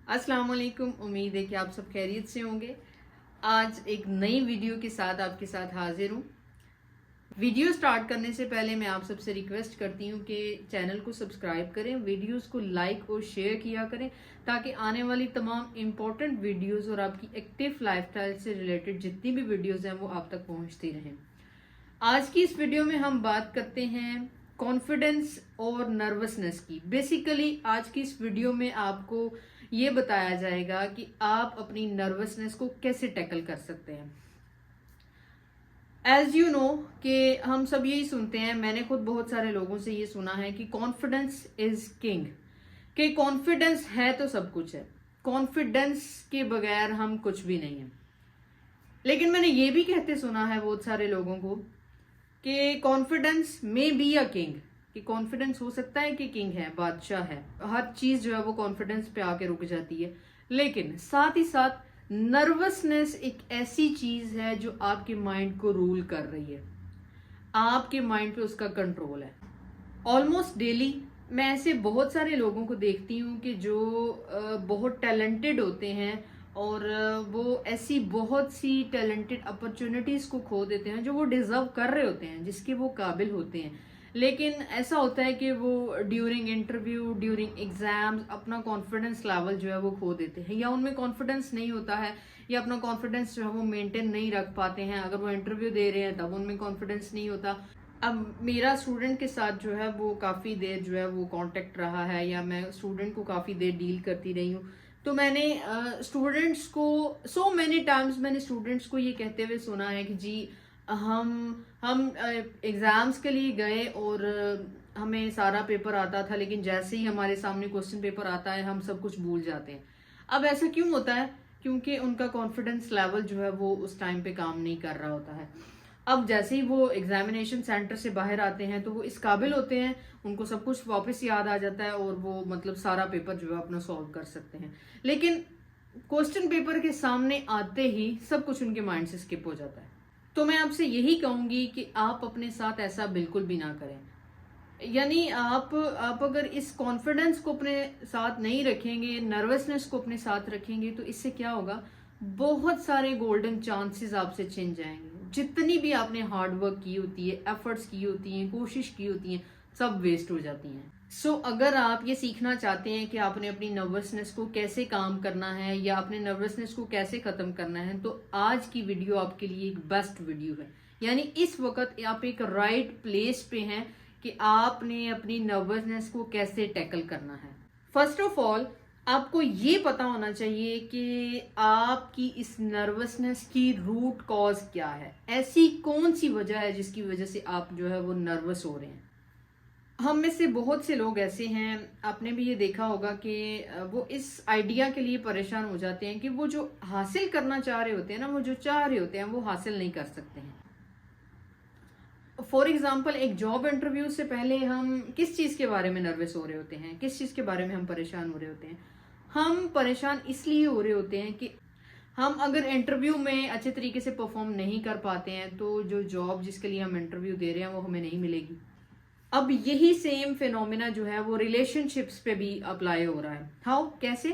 अस्सलाम वालेकुम। उम्मीद है कि आप सब खैरियत से होंगे। आज एक नई वीडियो के साथ आपके साथ हाजिर हूँ। वीडियो स्टार्ट करने से पहले मैं आप सबसे रिक्वेस्ट करती हूँ कि चैनल को सब्सक्राइब करें, वीडियोस को लाइक और शेयर किया करें ताकि आने वाली तमाम इम्पोर्टेंट वीडियोस और आपकी एक्टिव लाइफस्टाइल से रिलेटेड जितनी भी वीडियोस हैं वो आप तक पहुँचती रहें। आज की इस वीडियो में हम बात करते हैं कॉन्फिडेंस और नर्वसनेस की। बेसिकली आज की इस वीडियो में आपको ये बताया जाएगा कि आप अपनी नर्वसनेस को कैसे टैकल कर सकते हैं। एज यू नो कि हम सब यही सुनते हैं, मैंने खुद बहुत सारे लोगों से ये सुना है कि कॉन्फिडेंस इज किंग, कि कॉन्फिडेंस है तो सब कुछ है, कॉन्फिडेंस के बगैर हम कुछ भी नहीं है। लेकिन मैंने ये भी कहते सुना है बहुत सारे लोगों को कि कॉन्फिडेंस में बी अ किंग, कि कॉन्फिडेंस हो सकता है कि किंग है, बादशाह है, हर चीज जो है वो कॉन्फिडेंस पे आके रुक जाती है। लेकिन साथ ही साथ नर्वसनेस एक ऐसी चीज है जो आपके माइंड को रूल कर रही है, आपके माइंड पे उसका कंट्रोल है। ऑलमोस्ट डेली मैं ऐसे बहुत सारे लोगों को देखती हूँ कि जो बहुत टैलेंटेड होते हैं और वो ऐसी बहुत सी टैलेंटेड अपॉर्चुनिटीज को खो देते हैं जो वो डिजर्व कर रहे होते हैं, जिसके वो काबिल होते हैं। लेकिन ऐसा होता है कि वो ड्यूरिंग इंटरव्यू, ड्यूरिंग एग्जाम्स अपना कॉन्फिडेंस लेवल जो है वो खो देते हैं, या उनमें कॉन्फिडेंस नहीं होता है, या अपना कॉन्फिडेंस जो है वो मेंटेन नहीं रख पाते हैं। अगर वो इंटरव्यू दे रहे हैं तब उनमें कॉन्फिडेंस नहीं होता। अब मेरा स्टूडेंट के साथ जो है वो काफ़ी देर जो है वो कांटेक्ट रहा है, या मैं स्टूडेंट को काफ़ी देर डील करती रही हूँ, तो मैंने स्टूडेंट्स को सो मैनी टाइम्स मैंने स्टूडेंट्स को ये कहते हुए सुना है कि जी हम एग्ज़ाम्स के लिए गए और हमें सारा पेपर आता था, लेकिन जैसे ही हमारे सामने क्वेश्चन पेपर आता है हम सब कुछ भूल जाते हैं। अब ऐसा क्यों होता है? क्योंकि उनका कॉन्फिडेंस लेवल जो है वो उस टाइम पे काम नहीं कर रहा होता है। अब जैसे ही वो एग्जामिनेशन सेंटर से बाहर आते हैं तो वो इस काबिल होते हैं, उनको सब कुछ वापस याद आ जाता है और वो मतलब सारा पेपर जो है अपना सॉल्व कर सकते हैं। लेकिन क्वेश्चन पेपर के सामने आते ही सब कुछ उनके माइंड से स्किप हो जाता है। तो मैं आपसे यही कहूंगी कि आप अपने साथ ऐसा बिल्कुल भी ना करें। यानी आप अगर इस कॉन्फिडेंस को अपने साथ नहीं रखेंगे, नर्वसनेस को अपने साथ रखेंगे, तो इससे क्या होगा, बहुत सारे गोल्डन चांसेस आपसे छिन जाएंगे। जितनी भी आपने हार्ड वर्क की होती है, एफर्ट्स की होती हैं, कोशिश की होती हैं, सब वेस्ट हो जाती हैं। सो अगर आप ये सीखना चाहते हैं कि आपने अपनी नर्वसनेस को कैसे काम करना है या अपने नर्वसनेस को कैसे खत्म करना है, तो आज की वीडियो आपके लिए एक बेस्ट वीडियो है। यानी इस वक्त आप एक राइट प्लेस पे हैं कि आपने अपनी नर्वसनेस को कैसे टैकल करना है। फर्स्ट ऑफ ऑल आपको ये पता होना चाहिए कि आपकी इस नर्वसनेस की रूट कॉज क्या है, ऐसी कौन सी वजह है जिसकी वजह से आप जो है वो नर्वस हो रहे हैं। हम में से बहुत से लोग ऐसे हैं, आपने भी ये देखा होगा कि वो इस आइडिया के लिए परेशान हो जाते हैं कि वो जो हासिल करना चाह रहे होते हैं ना, वो जो चाह रहे होते हैं वो हासिल नहीं कर सकते हैं। फॉर एग्जाम्पल, एक जॉब इंटरव्यू से पहले हम किस चीज़ के बारे में नर्वस हो रहे होते हैं, किस चीज़ के बारे में हम परेशान हो रहे होते हैं? हम परेशान इसलिए हो रहे होते हैं कि हम अगर इंटरव्यू में अच्छे तरीके से परफॉर्म नहीं कर पाते हैं तो जो जॉब जिसके लिए हम इंटरव्यू दे रहे हैं वो हमें नहीं मिलेगी। अब यही सेम फिनोमिना जो है वो रिलेशनशिप्स पे भी अप्लाई हो रहा है। हाउ, कैसे?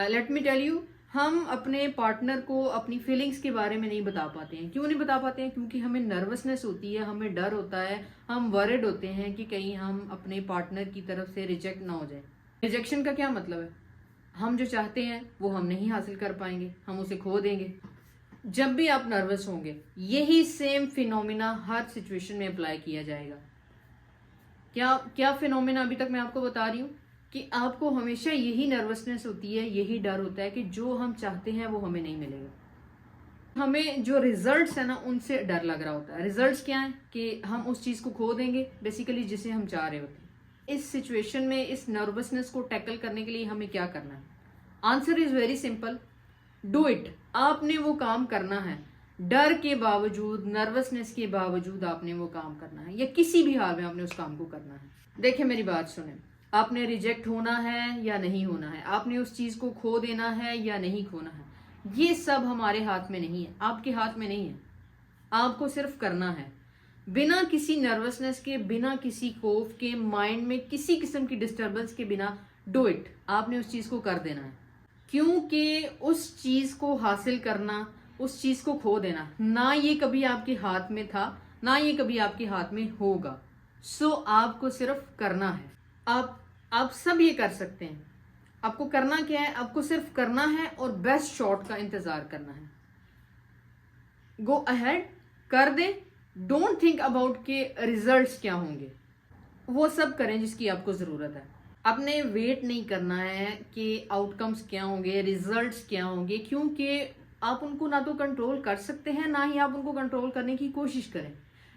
Let me tell you. हम अपने पार्टनर को अपनी फीलिंग्स के बारे में नहीं बता पाते हैं। क्यों नहीं बता पाते हैं? क्योंकि हमें नर्वसनेस होती है, हमें डर होता है, हम वरिड होते हैं कि कहीं हम अपने पार्टनर की तरफ से रिजेक्ट ना हो जाए। रिजेक्शन का क्या मतलब है? हम जो चाहते हैं वो हम नहीं हासिल कर पाएंगे, हम उसे खो देंगे। जब भी आप नर्वस होंगे यही सेम फिनोमिना हर सिचुएशन में अप्लाई किया जाएगा। क्या क्या फिनोमिना अभी तक मैं आपको बता रही हूँ कि आपको हमेशा यही नर्वसनेस होती है, यही डर होता है कि जो हम चाहते हैं वो हमें नहीं मिलेगा। हमें जो रिजल्ट्स है ना उनसे डर लग रहा होता है। रिजल्ट्स क्या है कि हम उस चीज को खो देंगे बेसिकली जिसे हम चाह रहे होते हैं। इस सिचुएशन में इस नर्वसनेस को टैकल करने के लिए हमें क्या करना है? Answer is very simple, do it. आपने वो काम करना है, डर के बावजूद, नर्वसनेस के बावजूद आपने वो काम करना है, या किसी भी हाल में आपने उस काम को करना है। देखिए मेरी बात सुने, आपने रिजेक्ट होना है या नहीं होना है, आपने उस चीज को खो देना है या नहीं खोना है, ये सब हमारे हाथ में नहीं है, आपके हाथ में नहीं है। आपको सिर्फ करना है, बिना किसी नर्वसनेस के, बिना किसी खौफ के, माइंड में किसी किस्म की डिस्टर्बेंस के बिना, डू इट। आपने उस चीज को कर देना है। क्योंकि उस चीज को हासिल करना, उस चीज को खो देना, ना ये कभी आपके हाथ में था, ना ये कभी आपके हाथ में होगा। सो आपको सिर्फ करना है। आप सब ये कर सकते हैं। आपको करना क्या है? आपको सिर्फ करना है और बेस्ट शॉट का इंतजार करना है। गो अहेड, कर दे। डोंट थिंक अबाउट के रिजल्ट्स क्या होंगे, वो सब करें जिसकी आपको जरूरत है। आपने वेट नहीं करना है कि आउटकम्स क्या होंगे, रिजल्ट्स क्या होंगे, क्योंकि आप उनको ना तो कंट्रोल कर सकते हैं, ना ही आप उनको कंट्रोल करने की कोशिश करें।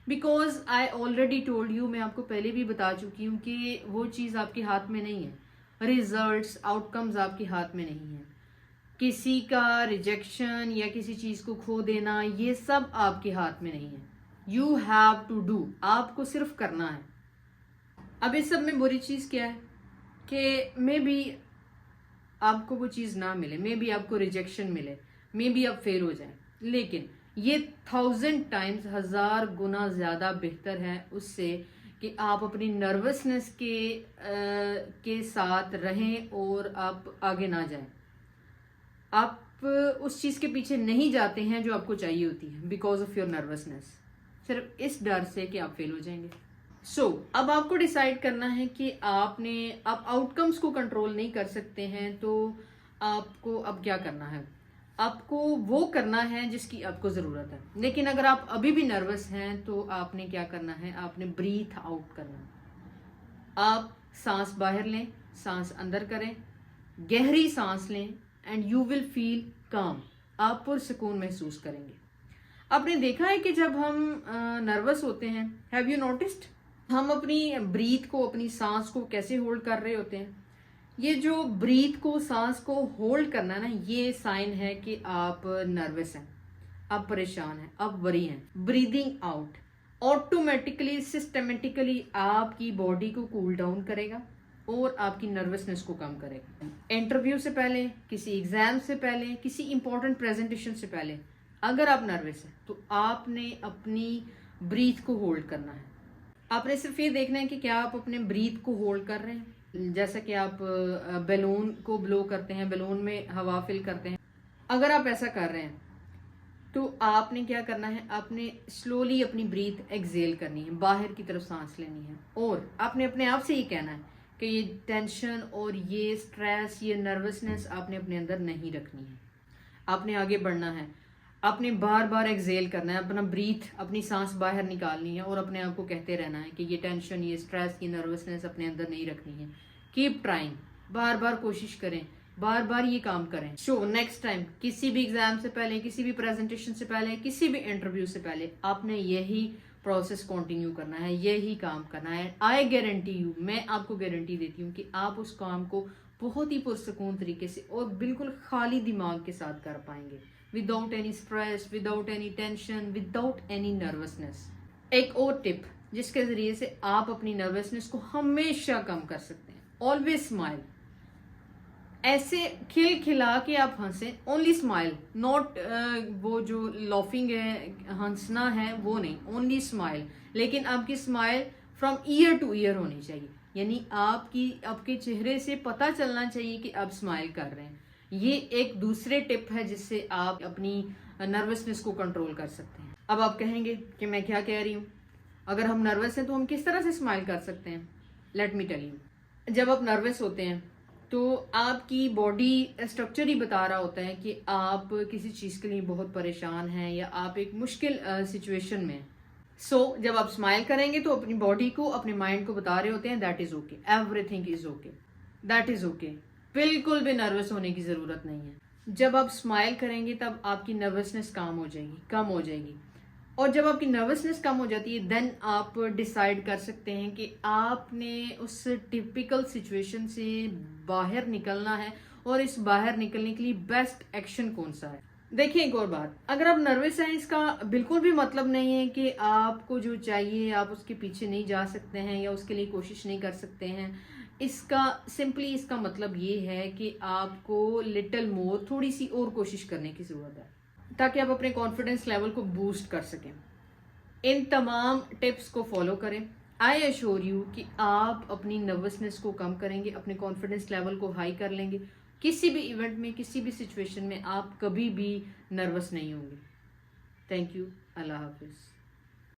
Because I already told you, मैं आपको पहले भी बता चुकी हूँ कि वो चीज़ आपके हाथ में नहीं है। रिजल्ट्स, आउटकम्स आपके हाथ में नहीं है। किसी का रिजेक्शन या किसी चीज़ को खो देना, ये सब आपके हाथ में नहीं है। यू हैव टू डू, आपको सिर्फ करना है। अब इस सब में बुरी चीज़ क्या है कि मे बी आपको वो चीज़ ना मिले, मे बी आपको रिजेक्शन मिले, मे बी आप फेल हो जाए, लेकिन ये 1000 टाइम्स, 1000 गुना ज़्यादा बेहतर है उससे कि आप अपनी नर्वसनेस के साथ रहें और आप आगे ना जाएं। आप उस चीज़ के पीछे नहीं जाते हैं जो आपको चाहिए होती है बिकॉज ऑफ योर नर्वसनेस, सिर्फ इस डर से कि आप फेल हो जाएंगे। अब आपको डिसाइड करना है कि आप आउटकम्स को कंट्रोल नहीं कर सकते हैं, तो आपको अब क्या करना है? आपको वो करना है जिसकी आपको ज़रूरत है। लेकिन अगर आप अभी भी नर्वस हैं तो आपने क्या करना है? आपने ब्रीथ आउट करना है। आप सांस बाहर लें, सांस अंदर करें, गहरी सांस लें एंड यू विल फील काम। आप पुरसुकून महसूस करेंगे। आपने देखा है कि जब हम नर्वस होते हैं, हैव यू नोटिस्ड, हम अपनी ब्रीथ को, अपनी सांस को कैसे होल्ड कर रहे होते हैं? ये जो ब्रीथ को, सांस को होल्ड करना ना, ये साइन है कि आप नर्वस हैं, आप परेशान हैं, आप वरी हैं। ब्रीदिंग आउट ऑटोमेटिकली, सिस्टमेटिकली आपकी बॉडी को कूल डाउन करेगा और आपकी नर्वसनेस को कम करेगा। इंटरव्यू से पहले, किसी एग्जाम से पहले, किसी इंपॉर्टेंट प्रेजेंटेशन से पहले अगर आप नर्वस हैं तो आपने अपनी ब्रीथ को होल्ड करना है। आपने सिर्फ ये देखना है कि क्या आप अपने ब्रीथ को होल्ड कर रहे हैं। जैसा कि आप बैलून को ब्लो करते हैं, बैलून में हवा फिल करते हैं, अगर आप ऐसा कर रहे हैं तो आपने क्या करना है? आपने स्लोली अपनी ब्रीथ एक्सेल करनी है, बाहर की तरफ सांस लेनी है, और आपने अपने आप से ये कहना है कि ये टेंशन और ये स्ट्रेस, ये नर्वसनेस आपने अपने अंदर नहीं रखनी है। आपने आगे बढ़ना है, आपने बार बार एक्सेल करना है, अपना ब्रीथ, अपनी सांस बाहर निकालनी है और अपने आप को कहते रहना है कि ये टेंशन, ये स्ट्रेस, ये नर्वसनेस अपने अंदर नहीं रखनी है। कीप ट्राइंग, बार बार कोशिश करें, बार बार ये काम करें। नेक्स्ट टाइम किसी भी एग्जाम से पहले, किसी भी प्रेजेंटेशन से पहले, किसी भी इंटरव्यू से पहले आपने यही प्रोसेस कंटिन्यू करना है, यही काम करना है। आई गारंटी यू, मैं आपको गारंटी देती हूँ कि आप उस काम को बहुत ही पुरसुकून तरीके से और बिल्कुल खाली दिमाग के साथ कर पाएंगे, without any stress, without any tension, without any nervousness. एक और टिप जिसके जरिए से आप अपनी नर्वसनेस को हमेशा कम कर सकते हैं, ऑलवेज स्माइल। ऐसे खिलखिला के आप हंसें, ओनली स्माइल, नॉट वो जो लॉफिंग है, हंसना है वो नहीं, ओनली स्माइल। लेकिन आपकी smile from year two year होनी चाहिए, यानी आपके चेहरे से पता चलना चाहिए कि आप स्माइल कर रहे हैं। ये एक दूसरे टिप है जिससे आप अपनी नर्वसनेस को कंट्रोल कर सकते हैं। अब आप कहेंगे कि मैं क्या कह रही हूँ, अगर हम नर्वस हैं तो हम किस तरह से स्माइल कर सकते हैं? Let me tell you. जब आप नर्वस होते हैं तो आपकी बॉडी स्ट्रक्चर ही बता रहा होता है कि आप किसी चीज़ के लिए बहुत परेशान हैं या आप एक मुश्किल सिचुएशन में हैं। जब आप स्माइल करेंगे तो अपनी बॉडी को, अपने माइंड को बता रहे होते हैं that is okay, everything is okay, that is okay. बिल्कुल भी नर्वस होने की ज़रूरत नहीं है। जब आप स्माइल करेंगे तब आपकी नर्वसनेस कम हो जाएगी। और जब आपकी नर्वसनेस कम हो जाती है देन आप डिसाइड कर सकते हैं कि आपने उस टिपिकल सिचुएशन से बाहर निकलना है और इस बाहर निकलने के लिए बेस्ट एक्शन कौन सा है। देखिए एक और बात, अगर आप नर्वस हैं इसका बिल्कुल भी मतलब नहीं है कि आपको जो चाहिए आप उसके पीछे नहीं जा सकते हैं या उसके लिए कोशिश नहीं कर सकते हैं। इसका मतलब ये है कि आपको लिटिल मोर, थोड़ी सी और कोशिश करने की ज़रूरत है ताकि आप अपने कॉन्फिडेंस लेवल को बूस्ट कर सकें। इन तमाम टिप्स को फॉलो करें। आई एश्योर यू कि आप अपनी नर्वसनेस को कम करेंगे, अपने कॉन्फिडेंस लेवल को हाई कर लेंगे किसी भी इवेंट में, किसी भी सिचुएशन में आप कभी भी नर्वस नहीं होंगे। Thank you. अल्लाह हाफिज़।